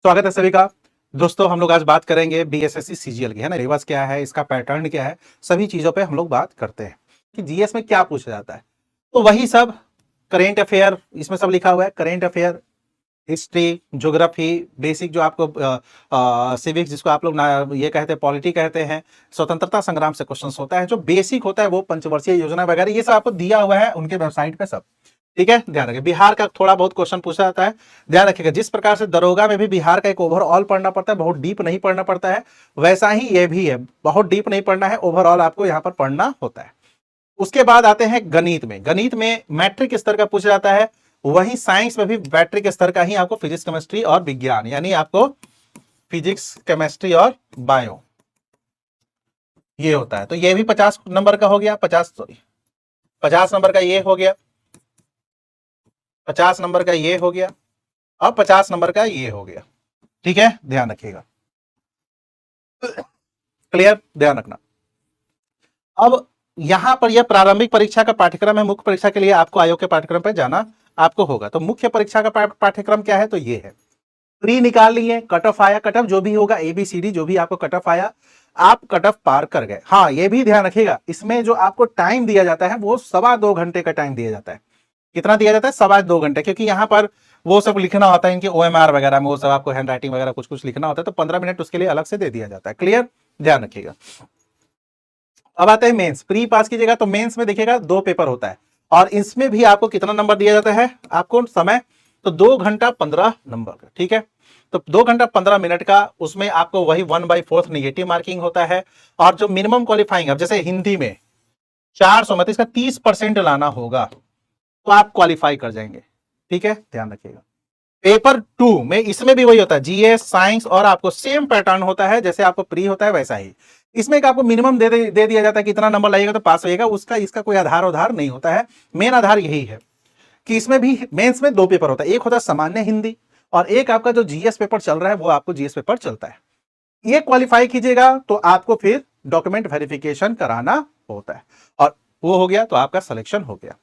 स्वागत है सभी का। दोस्तों हम लोग आज बात करेंगे बीएसएससी सीजीएल की, है ना। सिलेबस क्या है, इसका पैटर्न क्या है, सभी चीजों पे हम लोग बात करते हैं कि जीएस में क्या पूछा जाता है। तो वही सब करेंट अफेयर इसमें सब लिखा हुआ है। Current affair, history, geography, basic जो आपको सिविक्स जिसको आप लोग ना ये कहते हैं, पॉलिटी कहते हैं, स्वतंत्रता संग्राम से क्वेश्चंस होता है। जो बेसिक होता है वो पंचवर्षीय योजना वगैरह ये सब आपको दिया हुआ है उनके वेबसाइट पे सब। ठीक है, ध्यान रखिए। बिहार का थोड़ा बहुत क्वेश्चन पूछा जाता है, ध्यान रखिएगा। जिस प्रकार से दरोगा में भी बिहार का एक ओवरऑल पढ़ना पड़ता है, बहुत डीप नहीं पढ़ना पड़ता है, वैसा ही ये भी है, बहुत डीप नहीं पढ़ना है, ओवरऑल आपको यहां पर पढ़ना होता है। उसके बाद आते हैं गणित में। गणित में मैट्रिक स्तर का पूछा जाता है, वही साइंस में भी मैट्रिक स्तर का ही आपको फिजिक्स, केमिस्ट्री और विज्ञान, यानी आपको फिजिक्स, केमिस्ट्री और बायो ये होता है। तो ये भी 50 नंबर का हो गया, 50 नंबर का ये हो गया, 50 नंबर का ये हो गया और 50 नंबर का ये हो गया। ठीक है, ध्यान रखिएगा। क्लियर, ध्यान रखना। अब यहां पर यह प्रारंभिक परीक्षा का पाठ्यक्रम है। मुख्य परीक्षा के लिए आपको आयोग के पाठ्यक्रम पर जाना आपको होगा। तो मुख्य परीक्षा का पाठ्यक्रम क्या है, तो ये है। प्री निकाल लिए, कट ऑफ आया, कट ऑफ जो भी होगा एबीसीडी जो भी आपको कट ऑफ आया, आप कट ऑफ पार कर गए। हाँ, ये भी ध्यान रखिएगा, इसमें जो आपको टाइम दिया जाता है वो 2.25 घंटे का टाइम दिया जाता है। कितना दिया जाता है, 2.25 घंटे, क्योंकि यहां पर वो सब लिखना होता है, इनके ओएमआर वगैरह में वो सब आपको हैंड राइटिंग वगैरह कुछ कुछ लिखना होता है, तो 15 मिनट उसके लिए अलग से दे दिया जाता है। क्लियर, ध्यान रखिएगा। अब आते हैं मेंस। प्री पास कीजिएगा तो मेंस में देखिएगा 2 पेपर होता है, और इसमें भी आपको कितना नंबर दिया जाता है, आपको समय तो 2 घंटा 15 नंबर का। ठीक है, तो 2 घंटा 15 मिनट का, उसमें आपको वही 1/4 निगेटिव मार्किंग होता है। और जो मिनिमम क्वालिफाइंग, अब जैसे हिंदी में 400 में, तो इसका 30% लाना होगा तो आप क्वालिफाई कर जाएंगे। ठीक है, ध्यान रखिएगा। पेपर 2 में इसमें भी वही होता है, जीएस, साइंस, और आपको सेम पैटर्न होता है जैसे आपको प्री होता है वैसा ही। इसमें एक आपको मिनिमम दे दिया जाता है कि इतना नंबर लाइएगा तो पास होएगा, उसका इसका कोई आधार उधार नहीं होता है। मेन आधार यही है कि इसमें भी मेंस में 2 पेपर होता है, एक होता है सामान्य हिंदी, और एक आपका जो जीएस पेपर चल रहा है वो आपको जीएस पेपर चलता है। ये क्वालिफाई कीजिएगा तो आपको फिर डॉक्यूमेंट वेरिफिकेशन कराना होता है, और वो हो गया तो आपका सिलेक्शन हो गया।